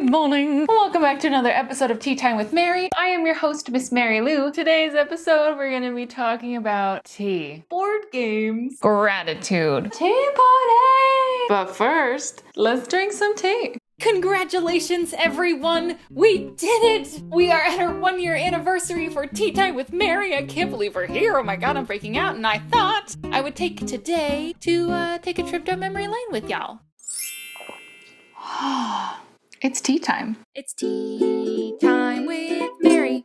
morning. Welcome back to another episode of Tea Time with Mary. I am your host, Miss Mary Lou. Today's episode, we're going to be talking about tea, board games, gratitude, tea party. But first, let's drink some tea. Congratulations, everyone! We did it! We are at our 1-year anniversary for Tea Time with Mary. I can't believe we're here. Oh my god, I'm freaking out. And I thought I would take today to take a trip down memory lane with y'all. It's tea time. It's tea time with Mary.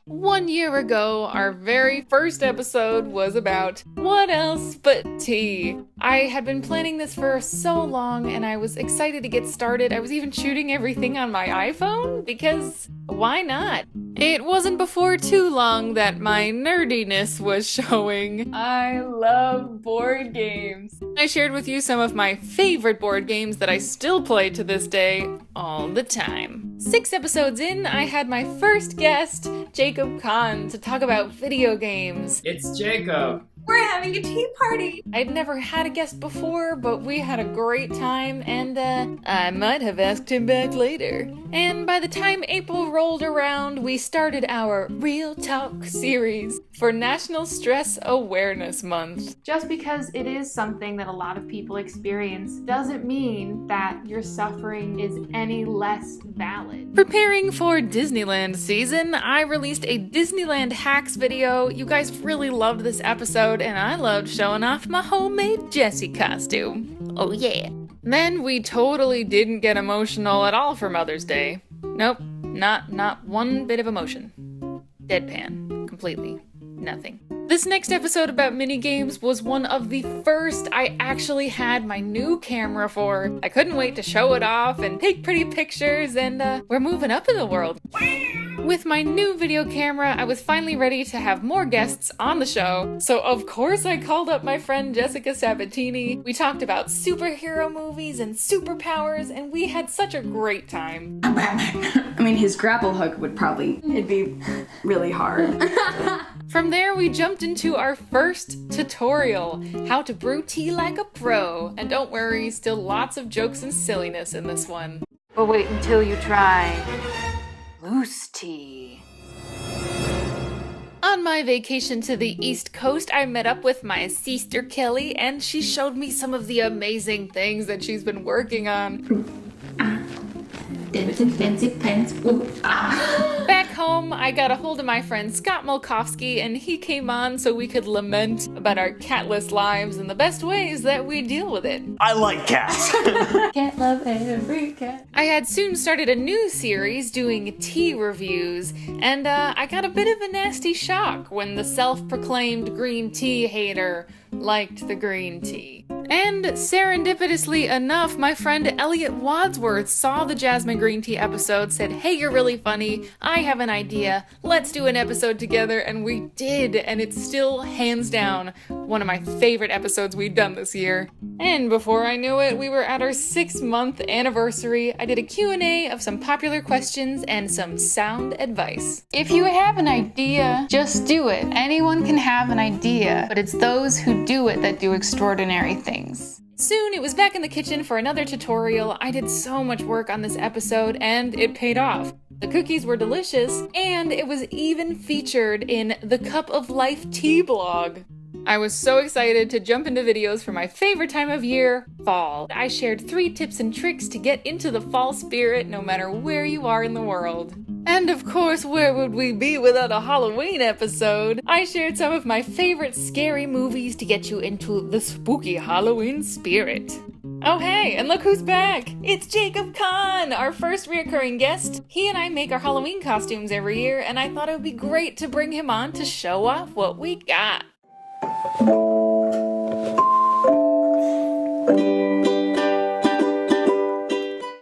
1 year ago, our very first episode was about what else but tea. I had been planning this for so long and I was excited to get started. I was even shooting everything on my iPhone because why not? It wasn't before too long that my nerdiness was showing. I love board games. I shared with you some of my favorite board games that I still play to this day, all the time. 6 episodes in, I had my first guest, Jacob Kahn, to talk about video games. It's Jacob. We're having a tea party! I'd never had a guest before, but we had a great time, and I might have asked him back later. And by the time April rolled around, we started our Real Talk series for National Stress Awareness Month. Just because it is something that a lot of people experience doesn't mean that your suffering is any less valid. Preparing for Disneyland season, I released a Disneyland hacks video. You guys really loved this episode, and I loved showing off my homemade Jessie costume. Oh yeah. Then we totally didn't get emotional at all for Mother's Day. Nope, not one bit of emotion. Deadpan. Completely. Nothing. This next episode about minigames was one of the first I actually had my new camera for. I couldn't wait to show it off and take pretty pictures, and we're moving up in the world. With my new video camera, I was finally ready to have more guests on the show, so of course I called up my friend Jessica Sabatini. We talked about superhero movies and superpowers, and we had such a great time. I mean, his grapple hook it'd be really hard. From there, we jumped into our first tutorial, how to brew tea like a pro. And don't worry, still lots of jokes and silliness in this one. But wait until you try loose tea. On my vacation to the East Coast, I met up with my sister Kelly, and she showed me some of the amazing things that she's been working on. Fancy pants. Back home, I got a hold of my friend Scott Molkowski, and he came on so we could lament about our catless lives and the best ways that we deal with it. I like cats. Can't love every cat. I had soon started a new series doing tea reviews, and I got a bit of a nasty shock when the self-proclaimed green tea hater liked the green tea. And serendipitously enough, my friend Elliot Wadsworth saw the Jasmine Green Tea episode, said, "Hey, you're really funny. I have an idea. Let's do an episode together." And we did, and it's still hands down one of my favorite episodes we've done this year. And before I knew it, we were at our 6-month anniversary. I did a Q&A of some popular questions and some sound advice. If you have an idea, just do it. Anyone can have an idea, but it's those who do it that do extraordinary things. Soon it was back in the kitchen for another tutorial. I did so much work on this episode and it paid off. The cookies were delicious and it was even featured in the Cup of Life tea blog. I was so excited to jump into videos for my favorite time of year, fall. I shared 3 tips and tricks to get into the fall spirit no matter where you are in the world. And of course, where would we be without a Halloween episode? I shared some of my favorite scary movies to get you into the spooky Halloween spirit. Oh hey, and look who's back! It's Jacob Kahn, our first reoccurring guest. He and I make our Halloween costumes every year, and I thought it would be great to bring him on to show off what we got.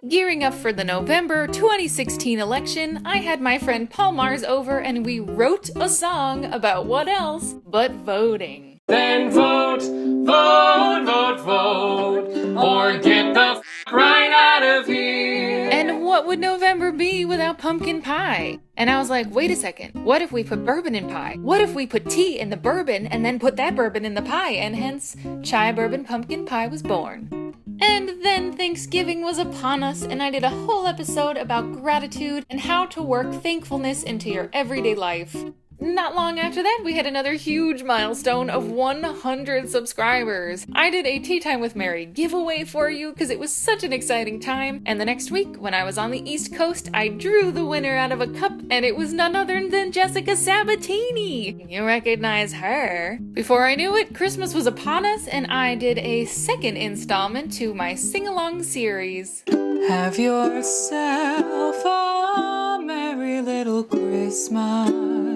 Gearing up for the November 2016 election, I had my friend Paul Mars over and we wrote a song about what else but voting. Then vote, vote, vote, vote, or get the f*** right out of here. And what would November be without pumpkin pie? And I was like, wait a second, what if we put bourbon in pie? What if we put tea in the bourbon and then put that bourbon in the pie? And hence, chai bourbon pumpkin pie was born. And then Thanksgiving was upon us, and I did a whole episode about gratitude and how to work thankfulness into your everyday life. Not long after that, we had another huge milestone of 100 subscribers. I did a Tea Time with Mary giveaway for you because it was such an exciting time. And the next week, when I was on the East Coast, I drew the winner out of a cup, and it was none other than Jessica Sabatini. You recognize her. Before I knew it, Christmas was upon us, and I did a second installment to my sing-along series. Have yourself a merry little Christmas.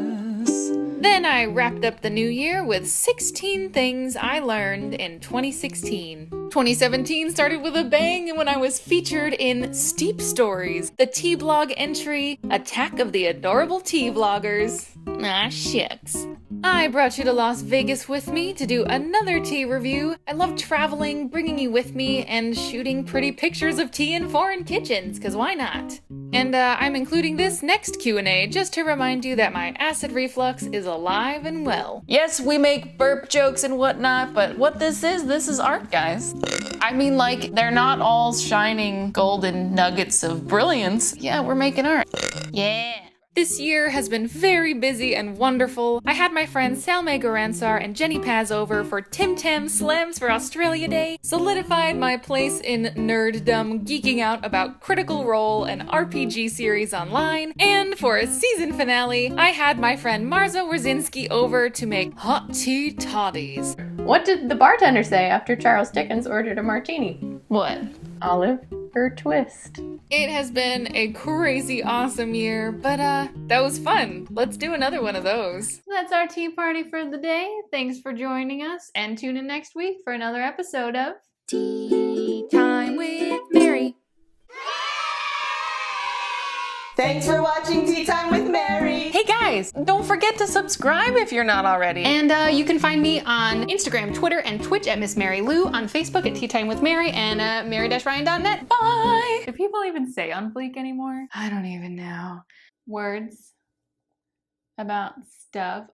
Then I wrapped up the new year with 16 things I learned in 2016. 2017 started with a bang when I was featured in Steep Stories, the tea blog entry, Attack of the Adorable Tea Vloggers. Ah, shucks. I brought you to Las Vegas with me to do another tea review. I love traveling, bringing you with me, and shooting pretty pictures of tea in foreign kitchens, cause why not? And I'm including this next Q&A just to remind you that my acid reflux is alive and well. Yes, we make burp jokes and whatnot, but what this is art, guys. I mean, like, they're not all shining golden nuggets of brilliance. Yeah, we're making art. Yeah. This year has been very busy and wonderful. I had my friends Salme Goransar and Jenny Paz over for Tim Tam Slams for Australia Day, solidified my place in nerddom, geeking out about Critical Role, an RPG series online, and for a season finale, I had my friend Marzo Wrzinski over to make hot tea toddies. What did the bartender say after Charles Dickens ordered a martini? What? Olive or twist? It has been a crazy awesome year, but that was fun. Let's do another one of those. That's our tea party for the day. Thanks for joining us, and tune in next week for another episode of Tea Time with Mary. Thanks for watching Tea Time with Mary. Hey guys, don't forget to subscribe if you're not already. And you can find me on Instagram, Twitter, and Twitch at Miss Mary Lou, on Facebook at Tea Time with Mary, and mary-ryan.net. Bye! Do people even say on fleek anymore? I don't even know. Words about stuff.